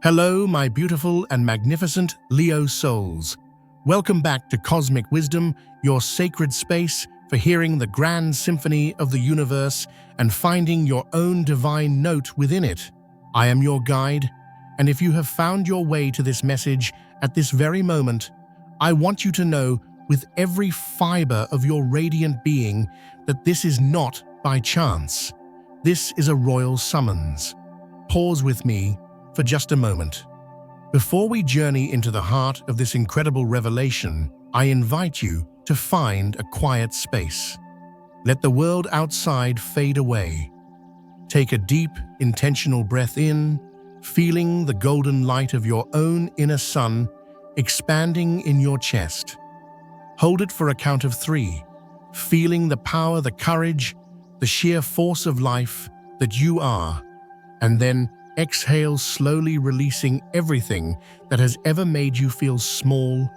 Hello, my beautiful and magnificent Leo souls. Welcome back to Cosmic Wisdom, your sacred space for hearing the grand symphony of the universe and finding your own divine note within it. I am your guide, and if you have found your way to this message at this very moment, I want you to know with every fiber of your radiant being that this is not by chance. This is a royal summons. Pause with me for just a moment. Before we journey into the heart of this incredible revelation, I invite you to find a quiet space. Let the world outside fade away. Take a deep, intentional breath in, feeling the golden light of your own inner sun expanding in your chest. Hold it for a count of 3, feeling the power, the courage, the sheer force of life that you are, and then exhale, slowly releasing everything that has ever made you feel small,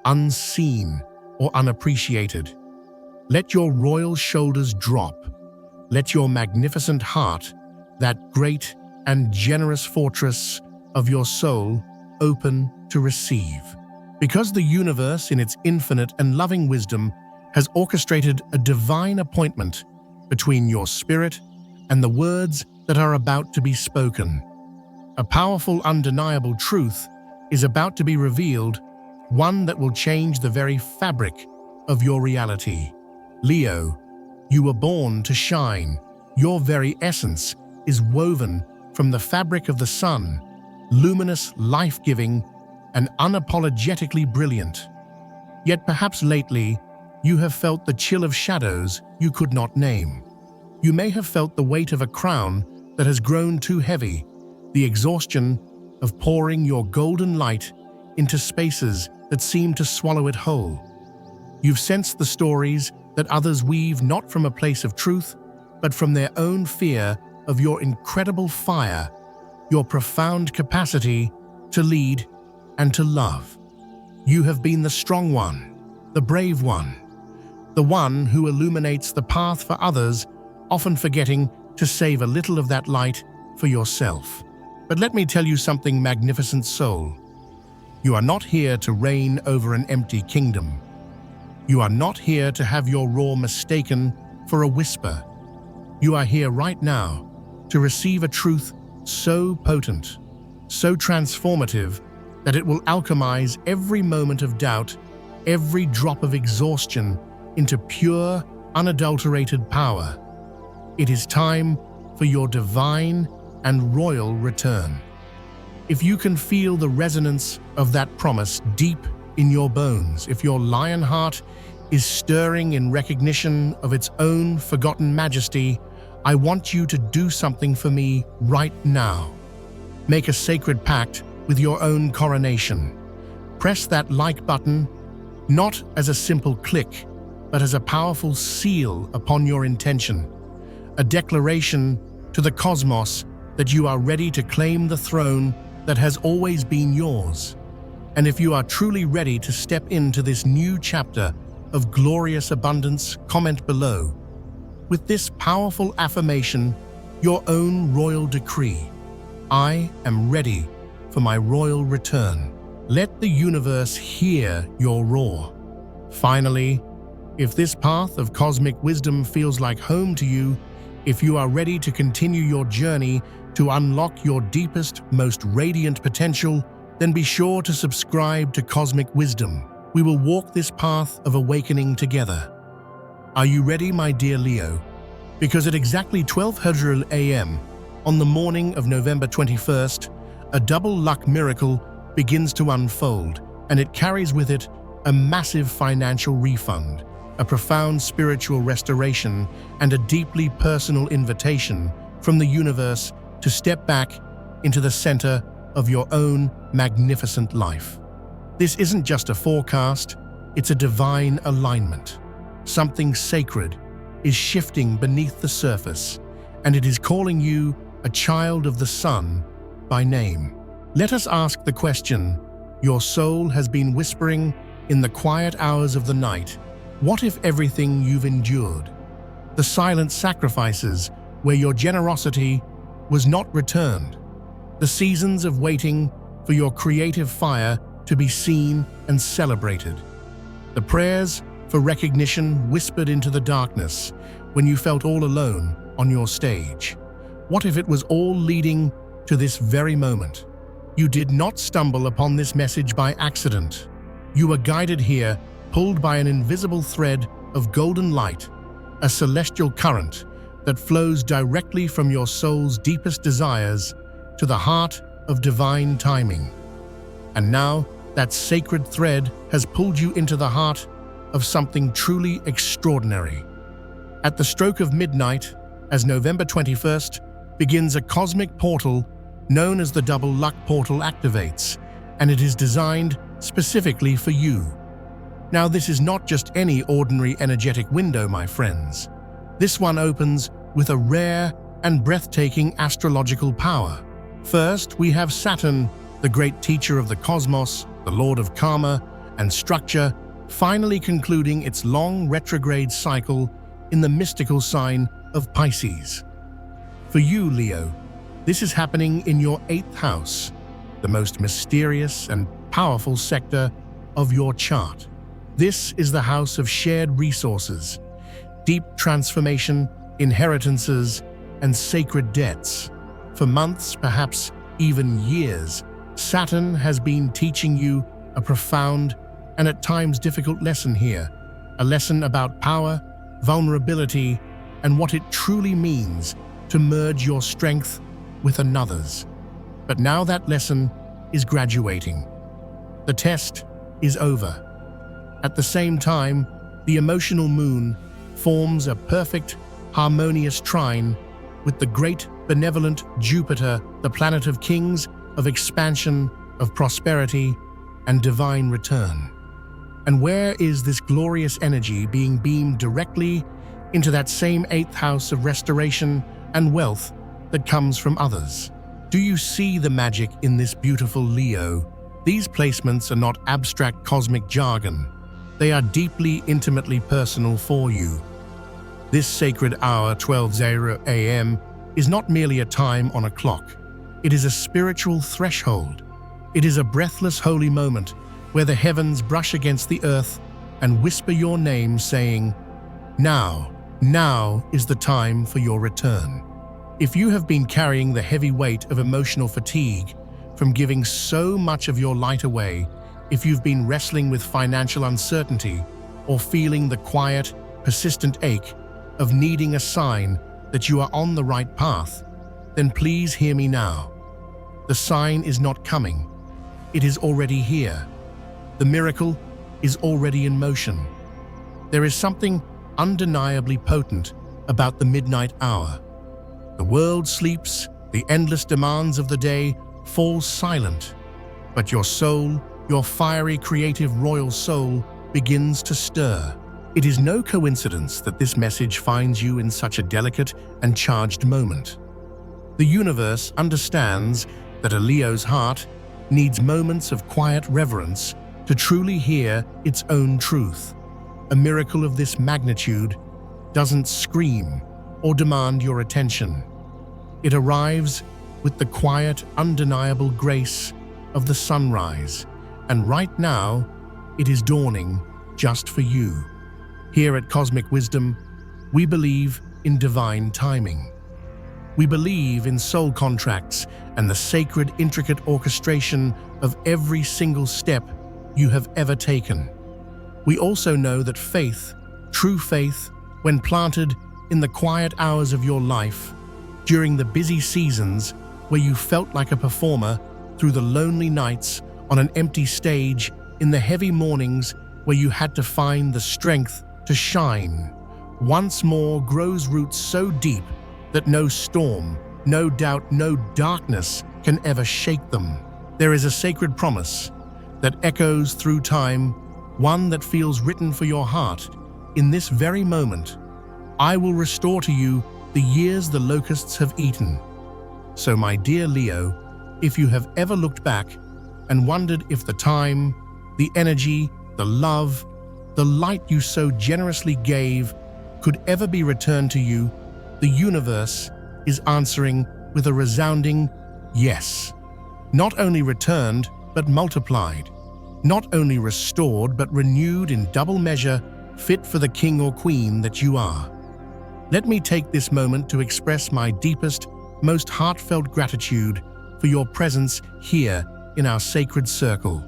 unseen, or unappreciated. Let your royal shoulders drop. Let your magnificent heart, that great and generous fortress of your soul, open to receive. Because the universe, in its infinite and loving wisdom, has orchestrated a divine appointment between your spirit and the words that are about to be spoken. A powerful, undeniable truth is about to be revealed, one that will change the very fabric of your reality. Leo, you were born to shine. Your very essence is woven from the fabric of the sun, luminous, life-giving, and unapologetically brilliant. Yet perhaps lately, you have felt the chill of shadows you could not name. You may have felt the weight of a crown that has grown too heavy, the exhaustion of pouring your golden light into spaces that seem to swallow it whole. You've sensed the stories that others weave not from a place of truth, but from their own fear of your incredible fire, your profound capacity to lead and to love. You have been the strong one, the brave one, the one who illuminates the path for others, often forgetting to save a little of that light for yourself. But let me tell you something, magnificent soul. You are not here to reign over an empty kingdom. You are not here to have your roar mistaken for a whisper. You are here right now to receive a truth so potent, so transformative, that it will alchemize every moment of doubt, every drop of exhaustion into pure, unadulterated power. It is time for your divine and royal return. If you can feel the resonance of that promise deep in your bones, if your lion heart is stirring in recognition of its own forgotten majesty, I want you to do something for me right now. Make a sacred pact with your own coronation. Press that like button, not as a simple click, but as a powerful seal upon your intention, a declaration to the cosmos that you are ready to claim the throne that has always been yours. And if you are truly ready to step into this new chapter of glorious abundance, comment below with this powerful affirmation, your own royal decree. I am ready for my royal return. Let the universe hear your roar. Finally, if this path of cosmic wisdom feels like home to you, if you are ready to continue your journey to unlock your deepest, most radiant potential, then be sure to subscribe to Cosmic Wisdom. We will walk this path of awakening together. Are you ready, my dear Leo? Because at exactly 12:00 a.m. on the morning of November 21st, a double luck miracle begins to unfold, and it carries with it a massive financial refund, a profound spiritual restoration, and a deeply personal invitation from the universe to step back into the center of your own magnificent life. This isn't just a forecast, it's a divine alignment. Something sacred is shifting beneath the surface, and it is calling you a child of the sun by name. Let us ask the question your soul has been whispering in the quiet hours of the night. What if everything you've endured, the silent sacrifices where your generosity was not returned, the seasons of waiting for your creative fire to be seen and celebrated, the prayers for recognition whispered into the darkness when you felt all alone on your stage. What if it was all leading to this very moment? You did not stumble upon this message by accident. You were guided here, pulled by an invisible thread of golden light, a celestial current that flows directly from your soul's deepest desires to the heart of divine timing. And now, that sacred thread has pulled you into the heart of something truly extraordinary. At the stroke of midnight, as November 21st begins, a cosmic portal known as the Double Luck Portal activates, and it is designed specifically for you. Now, this is not just any ordinary energetic window, my friends. This one opens with a rare and breathtaking astrological power. First, we have Saturn, the great teacher of the cosmos, the lord of karma and structure, finally concluding its long retrograde cycle in the mystical sign of Pisces. For you, Leo, this is happening in your 8th house, the most mysterious and powerful sector of your chart. This is the house of shared resources, deep transformation, inheritances, and sacred debts. For months, perhaps even years, Saturn has been teaching you a profound and at times difficult lesson here, a lesson about power, vulnerability, and what it truly means to merge your strength with another's. But now that lesson is graduating. The test is over. At the same time, the emotional moon forms a perfect, harmonious trine with the great, benevolent Jupiter, the planet of kings, of expansion, of prosperity, and divine return. And where is this glorious energy being beamed directly into that same 8th house of restoration and wealth that comes from others? Do you see the magic in this beautiful Leo? These placements are not abstract cosmic jargon. They are deeply, intimately personal for you. This sacred hour, 12:00 a.m., is not merely a time on a clock. It is a spiritual threshold. It is a breathless holy moment where the heavens brush against the earth and whisper your name, saying, Now is the time for your return. If you have been carrying the heavy weight of emotional fatigue from giving so much of your light away, if you've been wrestling with financial uncertainty or feeling the quiet, persistent ache of needing a sign that you are on the right path, then please hear me now. The sign is not coming. It is already here. The miracle is already in motion. There is something undeniably potent about the midnight hour. The world sleeps, the endless demands of the day fall silent, but your soul, your fiery, creative, royal soul, begins to stir. It is no coincidence that this message finds you in such a delicate and charged moment. The universe understands that a Leo's heart needs moments of quiet reverence to truly hear its own truth. A miracle of this magnitude doesn't scream or demand your attention. It arrives with the quiet, undeniable grace of the sunrise, and right now, it is dawning just for you. Here at Cosmic Wisdom, we believe in divine timing. We believe in soul contracts and the sacred, intricate orchestration of every single step you have ever taken. We also know that faith, true faith, when planted in the quiet hours of your life, during the busy seasons where you felt like a performer, through the lonely nights on an empty stage, in the heavy mornings where you had to find the strength to shine, once more grows roots so deep that no storm, no doubt, no darkness can ever shake them. There is a sacred promise that echoes through time, one that feels written for your heart. In this very moment, I will restore to you the years the locusts have eaten. So, my dear Leo, if you have ever looked back and wondered if the time, the energy, the love, the light you so generously gave could ever be returned to you, the universe is answering with a resounding Yes. Not only returned, but multiplied. Not only restored, but renewed in double measure, fit for the king or queen that you are. Let me take this moment to express my deepest, most heartfelt gratitude for your presence here in our sacred circle.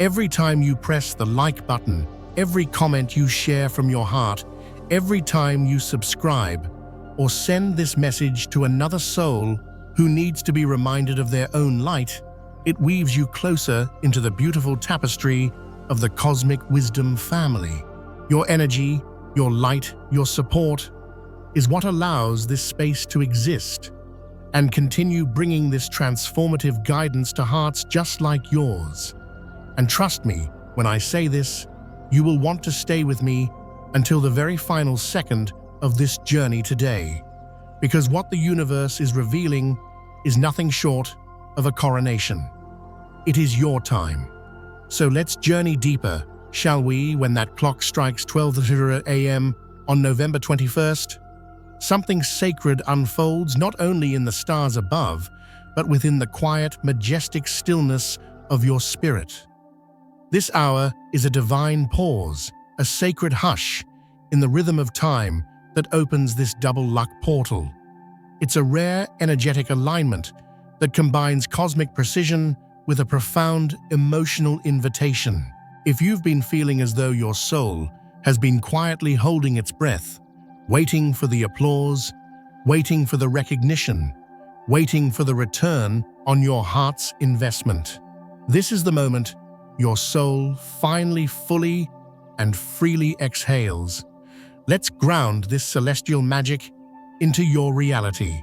Every time you press the like button, every comment you share from your heart, every time you subscribe or send this message to another soul who needs to be reminded of their own light, it weaves you closer into the beautiful tapestry of the Cosmic Wisdom family. Your energy, your light, your support is what allows this space to exist and continue bringing this transformative guidance to hearts just like yours. And trust me, when I say this, you will want to stay with me until the very final second of this journey today, because what the universe is revealing is nothing short of a coronation. It is your time. So let's journey deeper, shall we, when that clock strikes 12:00 a.m. on November 21st? Something sacred unfolds not only in the stars above, but within the quiet, majestic stillness of your spirit. This hour is a divine pause, a sacred hush in the rhythm of time that opens this double luck portal. It's a rare, energetic alignment that combines cosmic precision with a profound emotional invitation. If you've been feeling as though your soul has been quietly holding its breath, waiting for the applause, waiting for the recognition, waiting for the return on your heart's investment, this is the moment your soul finally fully and freely exhales. Let's ground this celestial magic into your reality.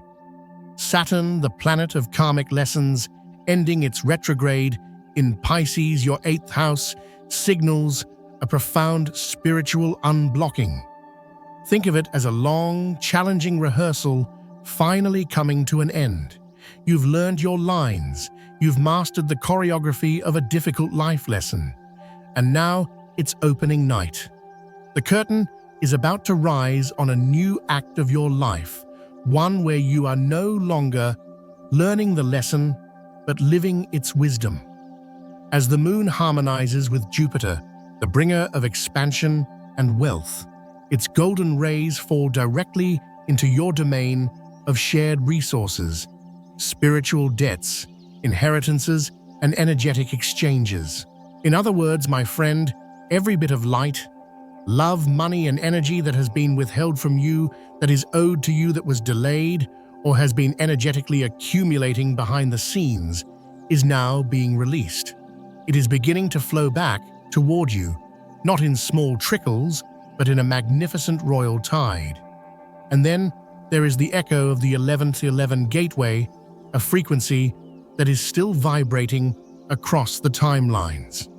Saturn, the planet of karmic lessons, ending its retrograde in Pisces, your 8th house, signals a profound spiritual unblocking. Think of it as a long, challenging rehearsal finally coming to an end. You've learned your lines, you've mastered the choreography of a difficult life lesson, and now it's opening night. The curtain is about to rise on a new act of your life, one where you are no longer learning the lesson, but living its wisdom. As the moon harmonizes with Jupiter, the bringer of expansion and wealth, its golden rays fall directly into your domain of shared resources, spiritual debts, inheritances, and energetic exchanges. In other words, my friend, every bit of light, love, money, and energy that has been withheld from you, that is owed to you, that was delayed, or has been energetically accumulating behind the scenes, is now being released. It is beginning to flow back toward you, not in small trickles, but in a magnificent royal tide. And then there is the echo of the 1111 gateway, a frequency that is still vibrating across the timelines.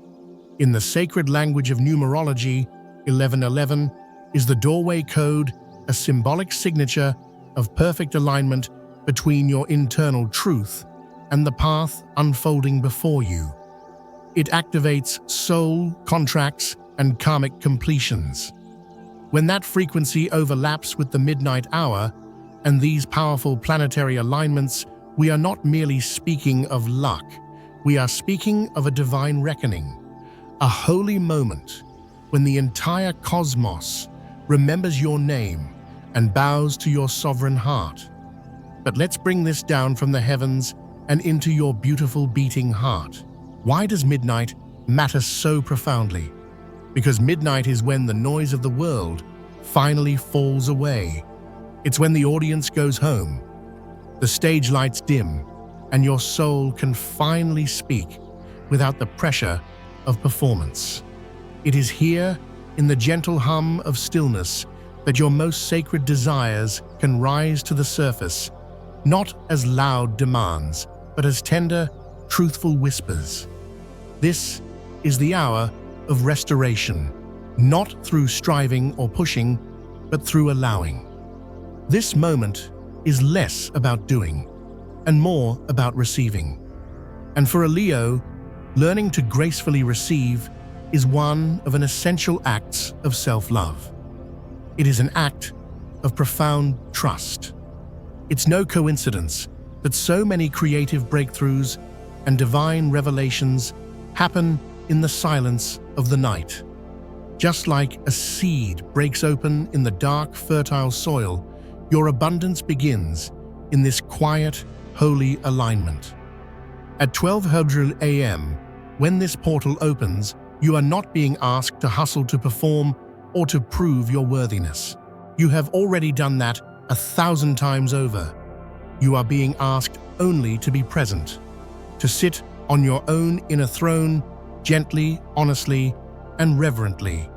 In the sacred language of numerology, 1111 is the doorway code, a symbolic signature of perfect alignment between your internal truth and the path unfolding before you. It activates soul, contracts, and karmic completions. When that frequency overlaps with the midnight hour and these powerful planetary alignments, we are not merely speaking of luck, we are speaking of a divine reckoning, a holy moment when the entire cosmos remembers your name and bows to your sovereign heart. But let's bring this down from the heavens and into your beautiful beating heart. Why does midnight matter so profoundly? Because midnight is when the noise of the world finally falls away. It's when the audience goes home, the stage lights dim, and your soul can finally speak without the pressure of performance. It is here, in the gentle hum of stillness, that your most sacred desires can rise to the surface, not as loud demands, but as tender, truthful whispers. This is the hour of restoration, not through striving or pushing, but through allowing. This moment is less about doing and more about receiving. And for a Leo, learning to gracefully receive is one of an essential acts of self-love. It is an act of profound trust. It's no coincidence that so many creative breakthroughs and divine revelations happen in the silence of the night. Just like a seed breaks open in the dark, fertile soil, your abundance begins in this quiet, holy alignment. At 1200 a.m., when this portal opens, you are not being asked to hustle to perform or to prove your worthiness. You have already done that 1,000 times over. You are being asked only to be present, to sit on your own inner throne, gently, honestly, and reverently.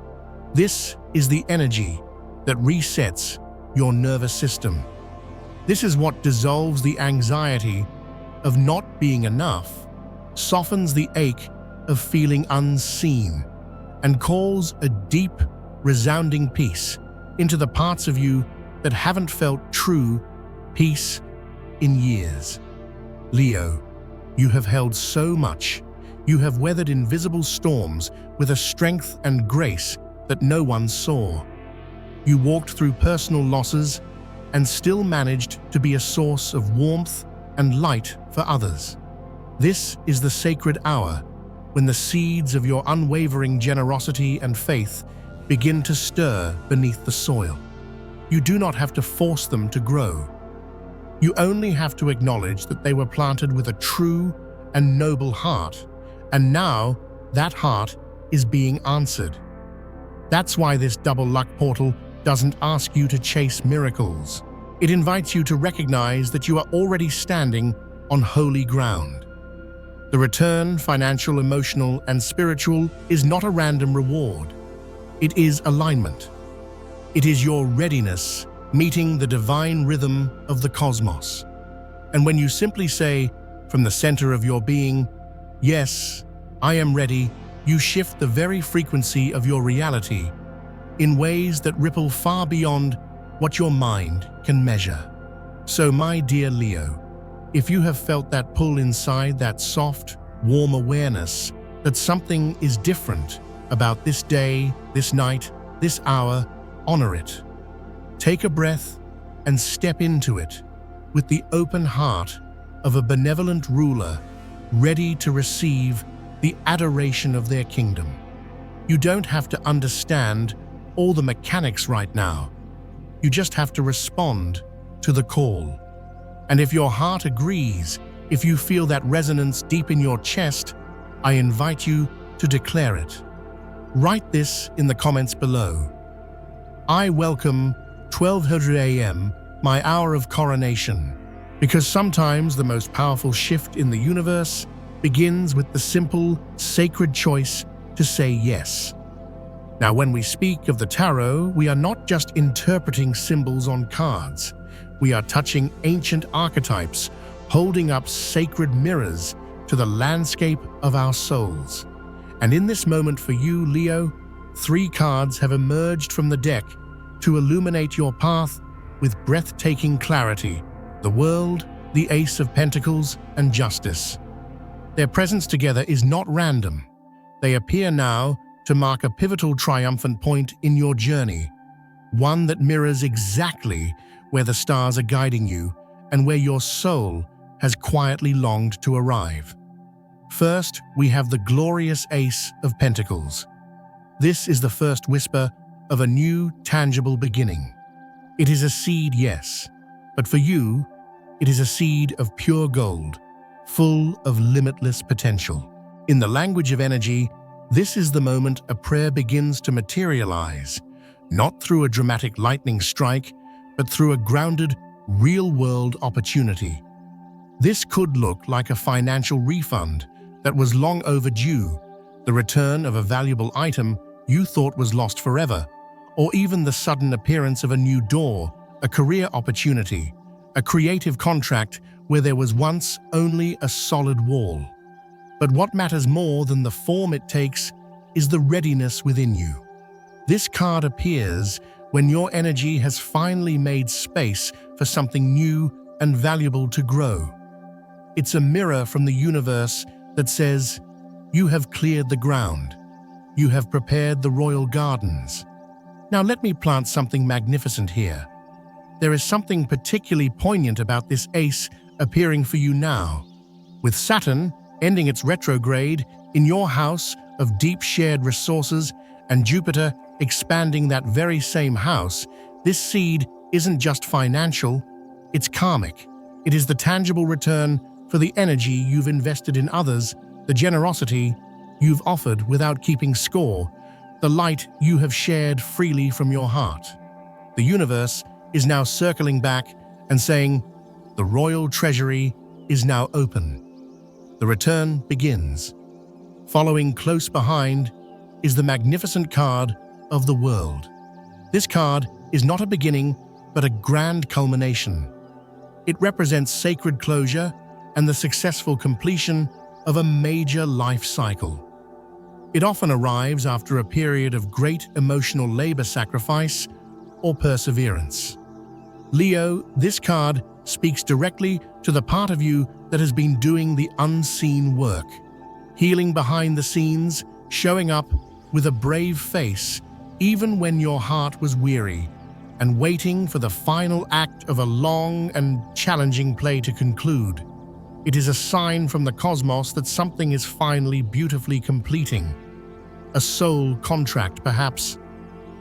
This is the energy that resets your nervous system. This is what dissolves the anxiety of not being enough, softens the ache of feeling unseen, and calls a deep, resounding peace into the parts of you that haven't felt true peace in years. Leo, you have held so much. You have weathered invisible storms with a strength and grace that no one saw. You walked through personal losses and still managed to be a source of warmth and light for others. This is the sacred hour when the seeds of your unwavering generosity and faith begin to stir beneath the soil. You do not have to force them to grow. You only have to acknowledge that they were planted with a true and noble heart, and now that heart is being answered. That's why this double luck portal doesn't ask you to chase miracles. It invites you to recognize that you are already standing on holy ground. The return, financial, emotional, and spiritual, is not a random reward. It is alignment. It is your readiness meeting the divine rhythm of the cosmos. And when you simply say, from the center of your being, "Yes, I am ready," you shift the very frequency of your reality in ways that ripple far beyond what your mind can measure. So, my dear Leo, if you have felt that pull inside, that soft, warm awareness that something is different about this day, this night, this hour, honor it. Take a breath and step into it with the open heart of a benevolent ruler ready to receive the adoration of their kingdom. You don't have to understand all the mechanics right now. You just have to respond to the call. And if your heart agrees, if you feel that resonance deep in your chest, I invite you to declare it. Write this in the comments below. I welcome 1200 a.m., my hour of coronation, because sometimes the most powerful shift in the universe begins with the simple, sacred choice to say yes. Now, when we speak of the tarot, we are not just interpreting symbols on cards. We are touching ancient archetypes, holding up sacred mirrors to the landscape of our souls. And in this moment for you, Leo, 3 cards have emerged from the deck to illuminate your path with breathtaking clarity: the World, the Ace of Pentacles, and Justice. Their presence together is not random. They appear now to mark a pivotal, triumphant point in your journey, one that mirrors exactly where the stars are guiding you and where your soul has quietly longed to arrive. First, we have the glorious Ace of Pentacles. This is the first whisper of a new, tangible beginning. It is a seed, yes, but for you, it is a seed of pure gold, full of limitless potential. In the language of energy, this is the moment a prayer begins to materialize, not through a dramatic lightning strike, but through a grounded, real-world opportunity. This could look like a financial refund that was long overdue, the return of a valuable item you thought was lost forever, or even the sudden appearance of a new door, a career opportunity, a creative contract where there was once only a solid wall. But what matters more than the form it takes is the readiness within you. This card appears when your energy has finally made space for something new and valuable to grow. It's a mirror from the universe that says, "You have cleared the ground. You have prepared the royal gardens." Now let me plant something magnificent here. There is something particularly poignant about this Ace appearing for you now. With Saturn ending its retrograde in your house of deep shared resources and Jupiter expanding that very same house, this seed isn't just financial, it's karmic. It is the tangible return for the energy you've invested in others, the generosity you've offered without keeping score, the light you have shared freely from your heart. The universe is now circling back and saying, the royal treasury is now open. The return begins. Following close behind is the magnificent card of the world. This card is not a beginning, but a grand culmination. It represents sacred closure and the successful completion of a major life cycle. It often arrives after a period of great emotional labor, sacrifice, or perseverance. Leo, this card speaks directly to the part of you that has been doing the unseen work, healing behind the scenes, showing up with a brave face even when your heart was weary, and waiting for the final act of a long and challenging play to conclude. It is a sign from the cosmos that something is finally beautifully completing. A soul contract, perhaps.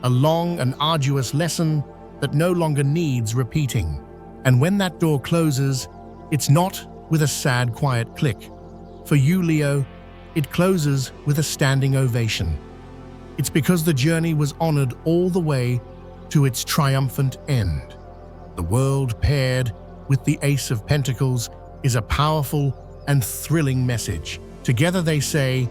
A long and arduous lesson that no longer needs repeating. And when that door closes, it's not with a sad, quiet click. For you, Leo, it closes with a standing ovation. It's because the journey was honored all the way to its triumphant end. The world paired with the Ace of Pentacles is a powerful and thrilling message. Together they say,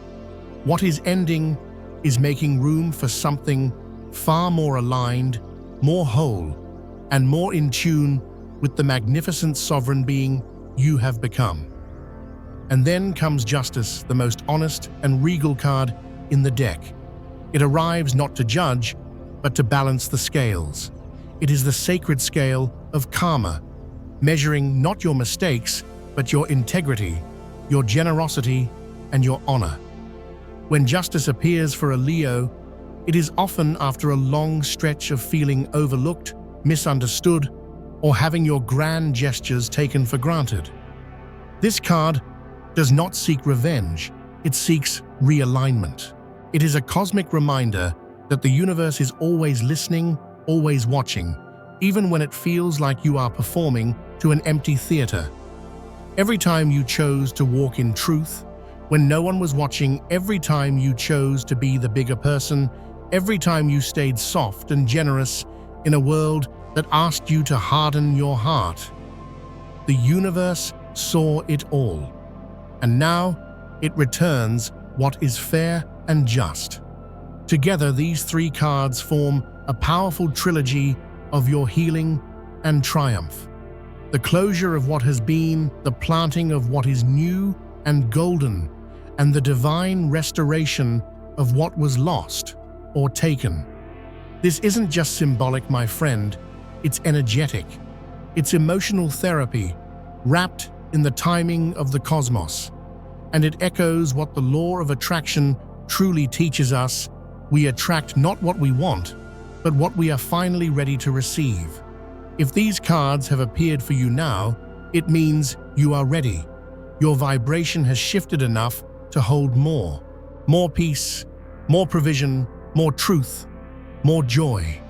what is ending is making room for something far more aligned, more whole, and more in tune with the magnificent sovereign being you have become. And then comes Justice, the most honest and regal card in the deck. It arrives not to judge, but to balance the scales. It is the sacred scale of karma, measuring not your mistakes, but your integrity, your generosity, and your honor. When justice appears for a Leo, it is often after a long stretch of feeling overlooked, misunderstood, or having your grand gestures taken for granted. This card does not seek revenge, it seeks realignment. It is a cosmic reminder that the universe is always listening, always watching, even when it feels like you are performing to an empty theater. Every time you chose to walk in truth, when no one was watching, every time you chose to be the bigger person, every time you stayed soft and generous in a world that asked you to harden your heart, the universe saw it all. And now it returns what is fair and just. Together, these three cards form a powerful trilogy of your healing and triumph. The closure of what has been, the planting of what is new and golden, and the divine restoration of what was lost or taken. This isn't just symbolic, my friend, it's energetic. It's emotional therapy, wrapped in the timing of the cosmos. And it echoes what the law of attraction truly teaches us. We attract not what we want, but what we are finally ready to receive. If these cards have appeared for you now, it means you are ready. Your vibration has shifted enough to hold more. More peace, more provision, more truth, more joy.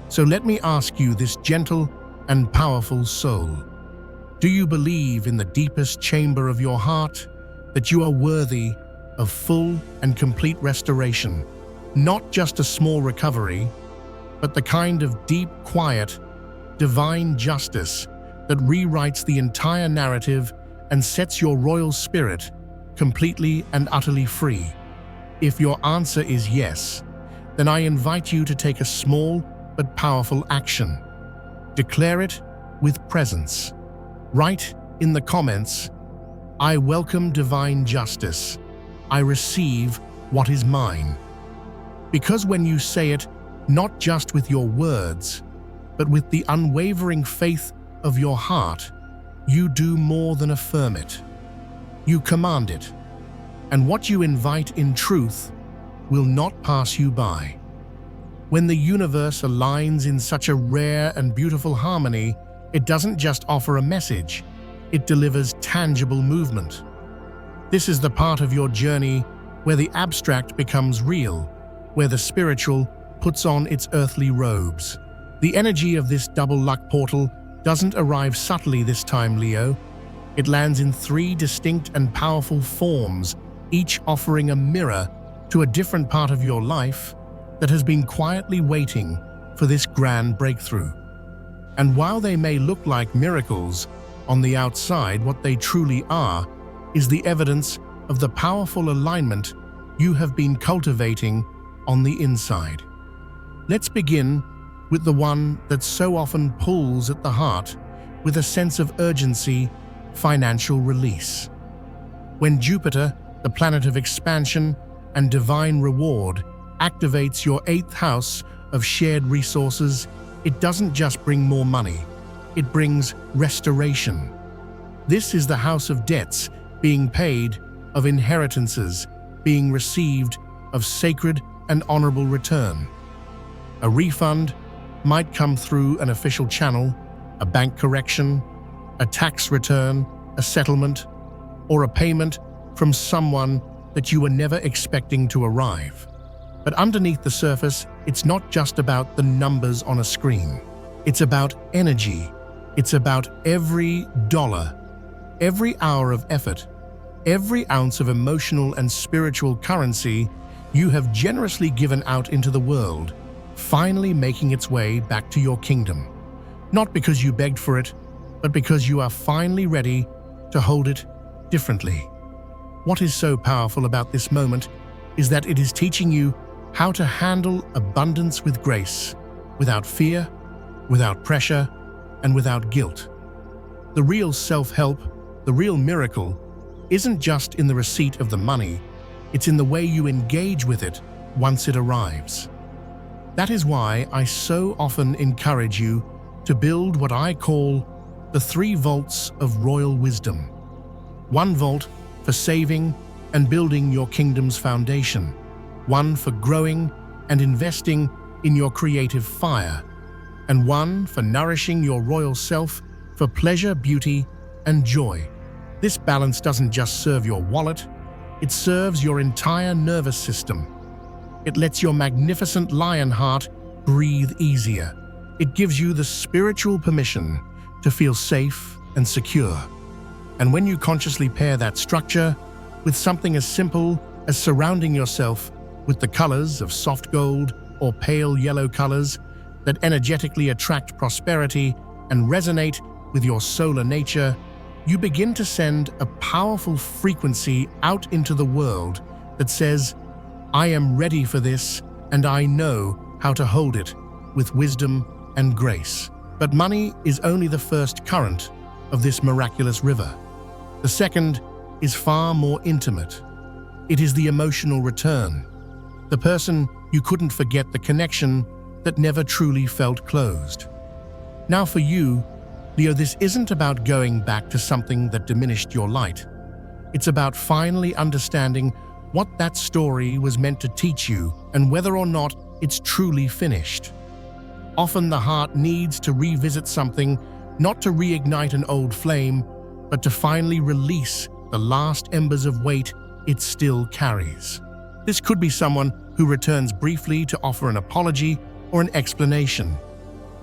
So let me ask you, this gentle and powerful soul, do you believe in the deepest chamber of your heart that you are worthy of full and complete restoration? Not just a small recovery, but the kind of deep, quiet, divine justice that rewrites the entire narrative and sets your royal spirit completely and utterly free. If your answer is yes, then I invite you to take a small but powerful action. Declare it with presence. Write in the comments, I welcome divine justice. I receive what is mine. Because when you say it, not just with your words, but with the unwavering faith of your heart, you do more than affirm it. You command it, and what you invite in truth will not pass you by. When the universe aligns in such a rare and beautiful harmony, it doesn't just offer a message, it delivers tangible movement. This is the part of your journey where the abstract becomes real, where the spiritual puts on its earthly robes. The energy of this double luck portal doesn't arrive subtly this time, Leo. It lands in 3 distinct and powerful forms, each offering a mirror to a different part of your life that has been quietly waiting for this grand breakthrough. And while they may look like miracles on the outside, what they truly are is the evidence of the powerful alignment you have been cultivating on the inside. Let's begin with the one that so often pulls at the heart with a sense of urgency: financial release. When Jupiter, the planet of expansion and divine reward, activates your 8th house of shared resources, it doesn't just bring more money, it brings restoration. This is the house of debts being paid, of inheritances being received, of sacred and honorable return. A refund might come through an official channel, a bank correction, a tax return, a settlement, or a payment from someone that you were never expecting to arrive. But underneath the surface, it's not just about the numbers on a screen. It's about energy. It's about every dollar, every hour of effort, every ounce of emotional and spiritual currency you have generously given out into the world, finally making its way back to your kingdom. Not because you begged for it, but because you are finally ready to hold it differently. What is so powerful about this moment is that it is teaching you how to handle abundance with grace, without fear, without pressure, and without guilt. The real self-help, the real miracle, isn't just in the receipt of the money, it's in the way you engage with it once it arrives. That is why I so often encourage you to build what I call the 3 vaults of royal wisdom. 1 vault for saving and building your kingdom's foundation, 1 for growing and investing in your creative fire, and 1 for nourishing your royal self for pleasure, beauty, and joy. This balance doesn't just serve your wallet, it serves your entire nervous system. It lets your magnificent lion heart breathe easier. It gives you the spiritual permission to feel safe and secure. And when you consciously pair that structure with something as simple as surrounding yourself with the colors of soft gold or pale yellow colors that energetically attract prosperity and resonate with your solar nature, you begin to send a powerful frequency out into the world that says, "I am ready for this, and I know how to hold it with wisdom and grace." But money is only the first current of this miraculous river. The second is far more intimate. It is the emotional return. The person you couldn't forget, the connection that never truly felt closed. Now for you, Leo, this isn't about going back to something that diminished your light. It's about finally understanding what that story was meant to teach you and whether or not it's truly finished. Often the heart needs to revisit something, not to reignite an old flame, but to finally release the last embers of weight it still carries. This could be someone who returns briefly to offer an apology or an explanation.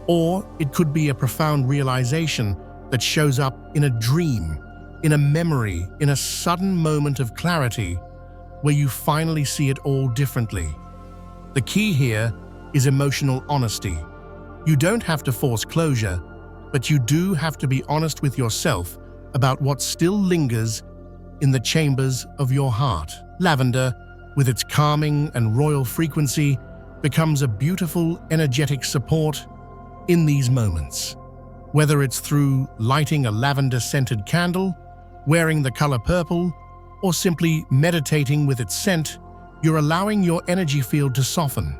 Or it could be a profound realization that shows up in a dream, in a memory, in a sudden moment of clarity where you finally see it all differently. The key here is emotional honesty. You don't have to force closure, but you do have to be honest with yourself about what still lingers in the chambers of your heart. Lavender, with its calming and royal frequency, becomes a beautiful, energetic support in these moments. Whether it's through lighting a lavender-scented candle, wearing the color purple, or simply meditating with its scent, you're allowing your energy field to soften.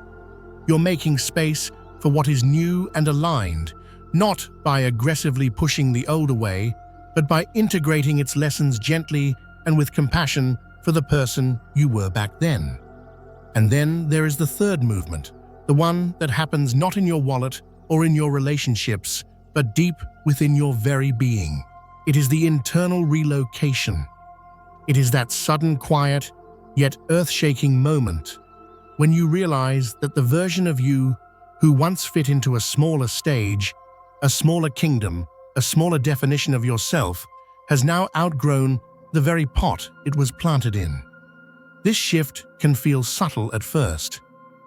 You're making space for what is new and aligned, not by aggressively pushing the old away, but by integrating its lessons gently and with compassion for the person you were back then. And then there is the third movement, the one that happens not in your wallet or in your relationships, but deep within your very being. It is the internal relocation. It is that sudden quiet, yet earth-shaking moment when you realize that the version of you who once fit into a smaller stage, a smaller kingdom, a smaller definition of yourself, has now outgrown the very pot it was planted in. This shift can feel subtle at first.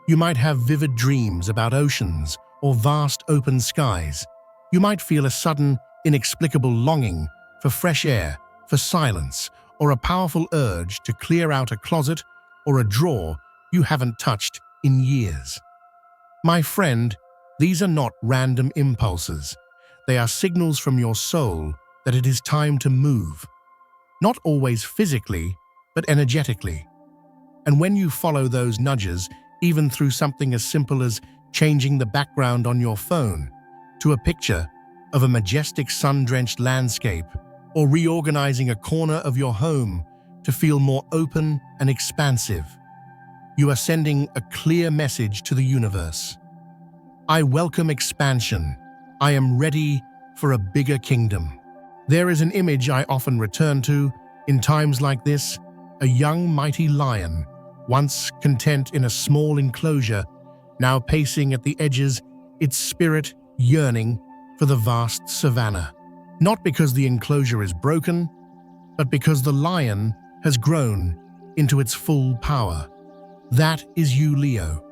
You might have vivid dreams about oceans or vast open skies. You might feel a sudden, inexplicable longing for fresh air, for silence, or a powerful urge to clear out a closet or a drawer you haven't touched in years. My friend, these are not random impulses. They are signals from your soul that it is time to move. Not always physically, but energetically. And when you follow those nudges, even through something as simple as changing the background on your phone to a picture of a majestic sun-drenched landscape, or reorganizing a corner of your home to feel more open and expansive, you are sending a clear message to the universe. I welcome expansion. I am ready for a bigger kingdom. There is an image I often return to in times like this, a young mighty lion, once content in a small enclosure, now pacing at the edges, its spirit yearning for the vast savanna. Not because the enclosure is broken, but because the lion has grown into its full power. That is you, Leo.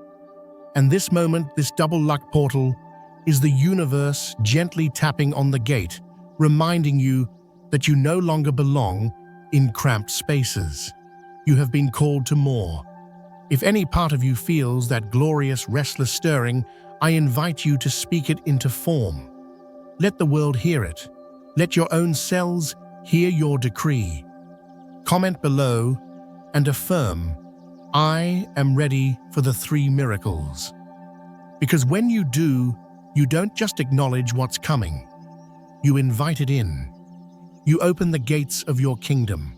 And this moment, this double luck portal, is the universe gently tapping on the gate, reminding you that you no longer belong in cramped spaces. You have been called to more. If any part of you feels that glorious, restless stirring, I invite you to speak it into form. Let the world hear it. Let your own cells hear your decree. Comment below and affirm, I am ready for the 3 miracles. Because when you do, you don't just acknowledge what's coming. You invite it in. You open the gates of your kingdom.